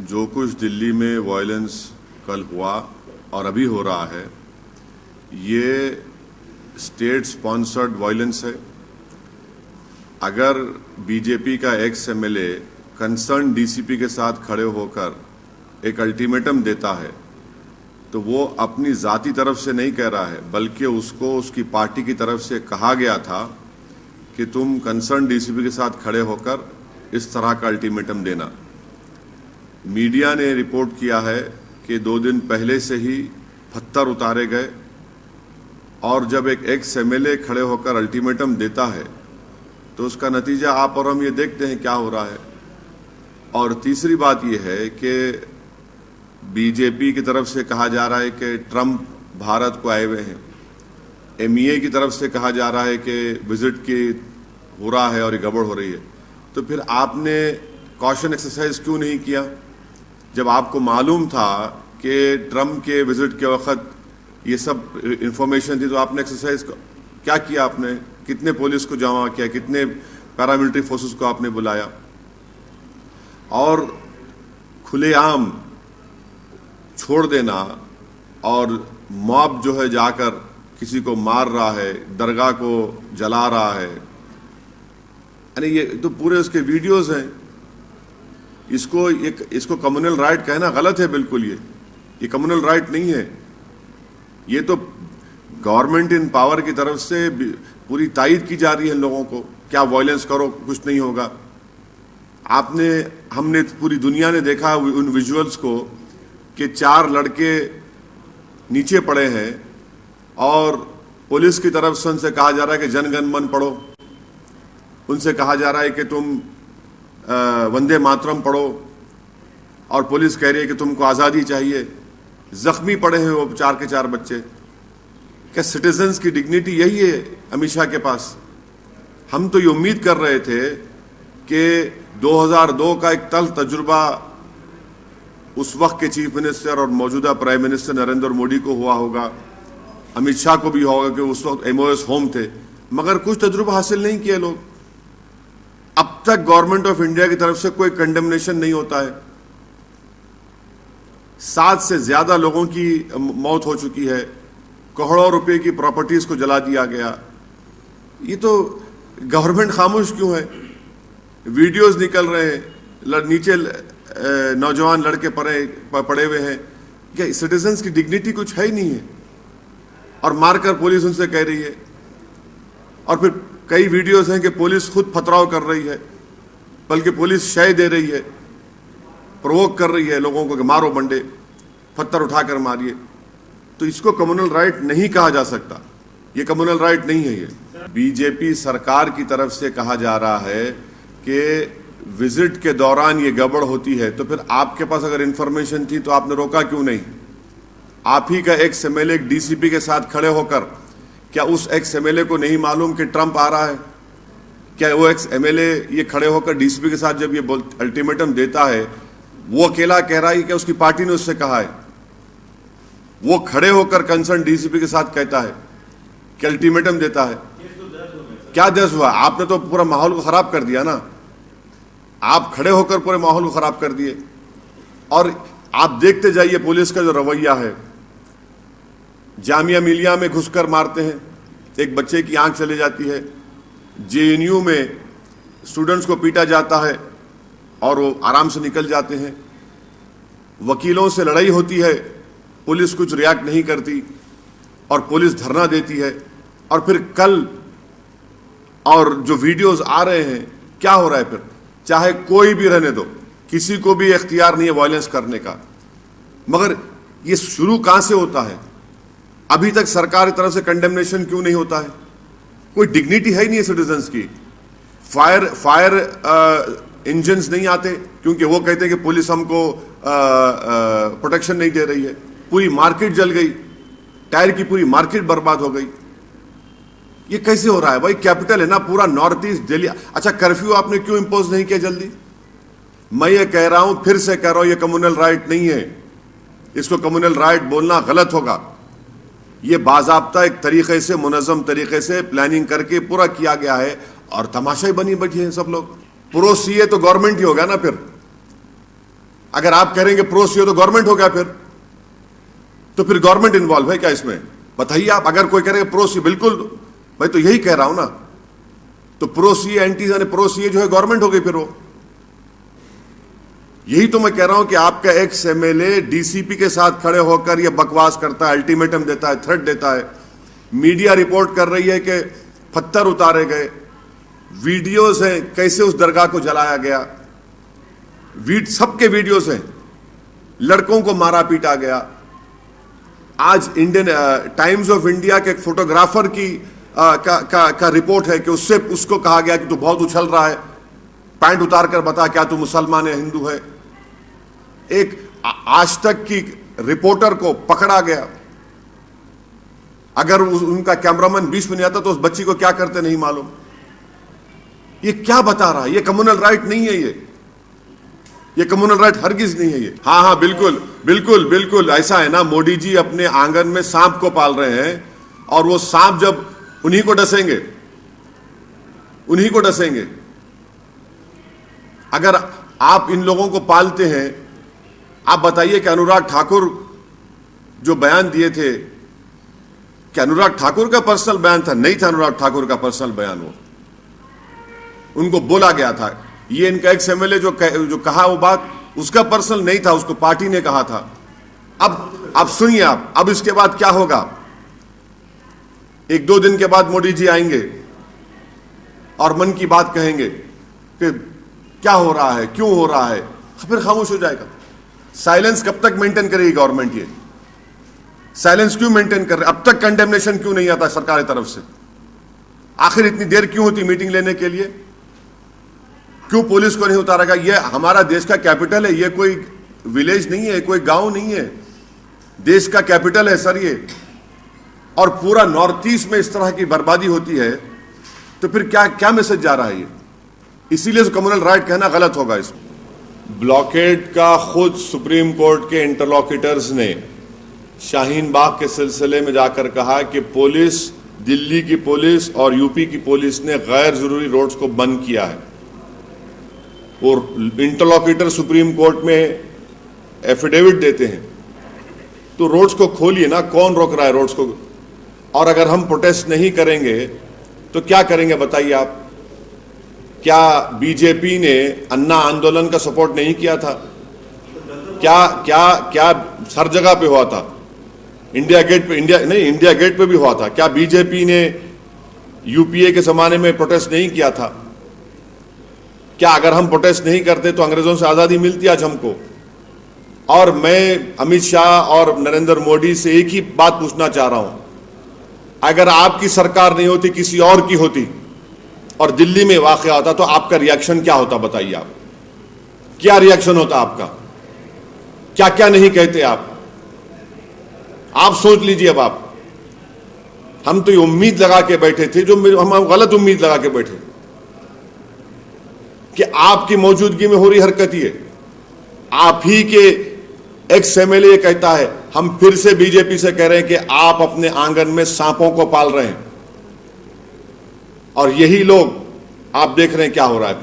जो कुछ दिल्ली में वायलेंस कल हुआ और अभी हो रहा है, ये स्टेट स्पॉन्सर्ड वायलेंस है। अगर बीजेपी का एक्स एमएलए कंसर्न डीसीपी के साथ खड़े होकर एक अल्टीमेटम देता है तो वो अपनी जाती तरफ से नहीं कह रहा है, बल्कि उसको उसकी पार्टी की तरफ से कहा गया था कि तुम कंसर्न डीसीपी के साथ खड़े होकर इस तरह का अल्टीमेटम देना। मीडिया ने रिपोर्ट किया है कि 2 दिन पहले से ही पत्थर उतारे गए और जब एक एक्स एमएलए खड़े होकर अल्टीमेटम देता है तो उसका नतीजा आप और हम ये देखते हैं क्या हो रहा है। और तीसरी बात यह है कि बीजेपी की तरफ से कहा जा रहा है कि ट्रंप भारत को आए हुए हैं, एमईए की तरफ से कहा जा रहा है कि विजिट की हो रहा है और ये गड़बड़ हो रही है। तो फिर आपने कॉशन एक्सरसाइज क्यों नहीं किया? जब आपको मालूम था कि ट्रंप के विजिट के वक्त ये सब इंफॉर्मेशन थी, तो आपने एक्सरसाइज क्या किया? आपने कितने पुलिस को जमा किया, कितने पैरामिलिट्री फोर्सेस को आपने बुलाया? और खुलेआम छोड़ देना और मॉब जो है जाकर किसी को मार रहा है, दरगाह को जला रहा है, यानी ये तो पूरे उसके वीडियोस हैं। इसको कम्युनल राइट कहना गलत है बिल्कुल। ये कम्युनल राइट नहीं है। ये तो गवर्नमेंट इन पावर की तरफ से पूरी तायद की जा रही है लोगों को, क्या वायलेंस करो कुछ नहीं होगा। हमने पूरी दुनिया ने देखा उन विजुअल्स को कि 4 लड़के नीचे पड़े हैं और पुलिस की तरफ से उनसे कहा जा रहा है कि जन गण मन पढ़ो, उनसे कहा जा रहा है कि तुम वंदे मातरम पढ़ो, और पुलिस कह रही है कि तुमको आज़ादी चाहिए। जख्मी पड़े हैं वो 4 के 4 बच्चे। क्या सिटीजन्स की डिग्निटी यही है अमित शाह के पास? हम तो ये उम्मीद कर रहे थे कि 2002 का एक तल्ख तजुर्बा उस वक्त के चीफ मिनिस्टर और मौजूदा प्राइम मिनिस्टर नरेंद्र मोदी को हुआ होगा, अमित शाह को भी होगा कि उस वक्त एमओएस होम थे, मगर कुछ तजुर्बा हासिल नहीं किए लोग। अब तक गवर्नमेंट ऑफ इंडिया की तरफ से कोई कंडेमनेशन नहीं होता है। 7 से ज्यादा लोगों की मौत हो चुकी है, करोड़ों रुपए की प्रॉपर्टीज को जला दिया गया। ये तो गवर्नमेंट खामोश क्यों है? वीडियोस निकल रहे हैं, नीचे नौजवान लड़के पड़े हुए हैं। क्या सिटीजन्स की डिग्निटी कुछ है ही नहीं है? और मारकर पुलिस उनसे कह रही है। और फिर कई वीडियोस हैं कि पुलिस खुद पथराव कर रही है, बल्कि पुलिस शय दे रही है, प्रोवोक कर रही है लोगों को कि मारो बंडे, पत्थर उठाकर मारिए। तो इसको कम्युनल राइट नहीं कहा जा सकता। ये कम्युनल राइट नहीं है। ये बीजेपी सरकार की तरफ से कहा जा रहा है कि विजिट के दौरान ये गड़बड़ होती है, तो फिर आपके पास अगर इंफॉर्मेशन थी तो आपने रोका क्यों नहीं? आप ही का एक्स एमएलए डीसीपी के साथ खड़े होकर, क्या उस एक्स एमएलए को नहीं मालूम कि ट्रंप आ रहा है? क्या वो एक्स एमएलए ये खड़े होकर डीसीपी के साथ जब ये अल्टीमेटम देता है, वो अकेला कह रहा है कि उसकी पार्टी ने उससे कहा है? वो खड़े होकर कंसर्न डीसीपी के साथ कहता है कि अल्टीमेटम देता है। क्या 10 हुआ? आपने तो पूरा माहौल को खराब कर दिया ना। आप खड़े होकर पूरे माहौल को खराब कर दिए। और आप देखते जाइए पुलिस का जो रवैया है। जामिया मिलिया में घुसकर मारते हैं, एक बच्चे की आंख चली जाती है। जेएनयू में स्टूडेंट्स को पीटा जाता है और वो आराम से निकल जाते हैं। वकीलों से लड़ाई होती है, पुलिस कुछ रिएक्ट नहीं करती और पुलिस धरना देती है। और फिर कल और जो वीडियोस आ रहे हैं, क्या हो रहा है फिर? चाहे कोई भी रहने दो, किसी को भी इख्तियार नहीं है वायलेंस करने का, मगर ये शुरू कहां से होता है? अभी तक सरकार की तरफ से कंडेमनेशन क्यों नहीं होता है? कोई डिग्निटी है ही नहीं है सिटीजन्स की। फायर इंजन्स नहीं आते क्योंकि वो कहते हैं कि पुलिस हमको प्रोटेक्शन नहीं दे रही है। पूरी मार्केट जल गई, टायर की पूरी मार्केट बर्बाद हो गई। ये कैसे हो रहा है भाई? कैपिटल है ना पूरा नॉर्थ ईस्ट दिल्ली। अच्छा, कर्फ्यू आपने क्यों इंपोज नहीं किया जल्दी? मैं ये कह रहा हूं, फिर से कह रहा हूं, ये कम्युनल राइट नहीं है। इसको कम्युनल राइट बोलना गलत होगा। ये बाज़ाब्ता एक तरीके से, मुनज़्ज़म तरीके से प्लानिंग करके पूरा किया गया है और तमाशा ही बनी बैठी है सब लोग। प्रो सीए तो गवर्नमेंट ही होगा ना फिर। अगर आप करेंगे प्रो सीओ तो गवर्नमेंट हो गया, फिर तो फिर गवर्नमेंट इन्वॉल्व है क्या इसमें? बताइए आप। अगर कोई करेगा प्रो सी, बिल्कुल मैं तो यही कह रहा हूं ना, तो प्रो सी एंटी प्रो सी जो है गवर्नमेंट हो गई फिर वो। यही तो मैं कह रहा हूं कि आपका एक्स एमएलए डीसीपी के साथ खड़े होकर यह बकवास करता है, अल्टीमेटम देता है, थ्रेट देता है। मीडिया रिपोर्ट कर रही है कि पत्थर उतारे गए, वीडियोस हैं कैसे उस दरगाह को जलाया गया, सबके वीडियोस हैं, लड़कों को मारा पीटा गया। आज इंडियन टाइम्स ऑफ इंडिया के एक फोटोग्राफर की का रिपोर्ट है कि उसको कहा गया कि तू बहुत उछल रहा है, पैंट उतार कर बता क्या तू मुसलमान है हिंदू है। एक आज तक की रिपोर्टर को पकड़ा गया। अगर उनका कैमरामैन बीच में नहीं आता तो उस बच्ची को क्या करते नहीं मालूम। ये क्या बता रहा है? ये कम्युनल राइट नहीं है, ये कम्युनल राइट हरगिज नहीं है ये। हाँ, बिल्कुल बिल्कुल बिल्कुल ऐसा है ना। मोदी जी अपने आंगन में सांप को पाल रहे हैं और वो सांप जब उन्हीं को डसेंगे। अगर आप इन लोगों को पालते हैं, आप बताइए कि अनुराग ठाकुर जो बयान दिए थे, कि अनुराग ठाकुर का पर्सनल बयान था? नहीं था अनुराग ठाकुर का पर्सनल बयान, वो उनको बोला गया था। ये इनका एक्स एमएलए जो कहा वो बात उसका पर्सनल नहीं था, उसको पार्टी ने कहा था। अब सुनिए आप, अब इसके बाद क्या होगा? 1-2 दिन के बाद मोदी जी आएंगे और मन की बात कहेंगे कि क्या हो रहा है, क्यों हो रहा है, फिर खामोश हो जाएगा। साइलेंस कब तक मेंटेन करेगी गवर्नमेंट? ये साइलेंस क्यों मेंटेन कर रहे? अब तक कंडेमनेशन क्यों नहीं आता सरकार की तरफ से? आखिर इतनी देर क्यों होती मीटिंग लेने के लिए? क्यों पुलिस को नहीं उतारा गया? ये हमारा देश का कैपिटल है, ये कोई विलेज नहीं है, कोई गांव नहीं है, देश का कैपिटल है सर ये। और पूरा नॉर्थ ईस्ट में इस तरह की बर्बादी होती है तो फिर क्या मैसेज जा रहा है ये? इसीलिए कम्युनल राइट कहना गलत होगा इसमें। ब्लॉकेड का खुद सुप्रीम कोर्ट के इंटरलॉक्यूटर्स ने शाहीन बाग के सिलसिले में जाकर कहा कि पुलिस, दिल्ली की पुलिस और यूपी की पुलिस ने गैर जरूरी रोड्स को बंद किया है। और इंटरलॉक्यूटर सुप्रीम कोर्ट में एफिडेविट देते हैं, तो रोड्स को खोलिए ना। कौन रोक रहा है रोड्स को? और अगर हम प्रोटेस्ट नहीं करेंगे तो क्या करेंगे बताइए आप? क्या बीजेपी ने अन्ना आंदोलन का सपोर्ट नहीं किया था? क्या हर जगह पे हुआ था? इंडिया गेट पे भी हुआ था। क्या बीजेपी ने यूपीए के जमाने में प्रोटेस्ट नहीं किया था? क्या अगर हम प्रोटेस्ट नहीं करते तो अंग्रेजों से आजादी मिलती आज हमको? और मैं अमित शाह और नरेंद्र मोदी से एक ही बात पूछना चाह रहा हूं, अगर आपकी सरकार नहीं होती, किसी और की होती और दिल्ली में वाकया होता तो आपका रिएक्शन क्या होता? बताइए आप, क्या रिएक्शन होता आपका? क्या क्या नहीं कहते आप सोच लीजिए। अब आप, हम तो ये उम्मीद लगा के बैठे थे, जो हम गलत उम्मीद लगा के बैठे कि आपकी मौजूदगी में हो रही हरकत ये, आप ही के एक्स एमएलए कहता है, हम फिर से बीजेपी से कह रहे हैं कि आप अपने आंगन में सांपों को पाल रहे हैं। और यही लोग, आप देख रहे हैं क्या हो रहा है।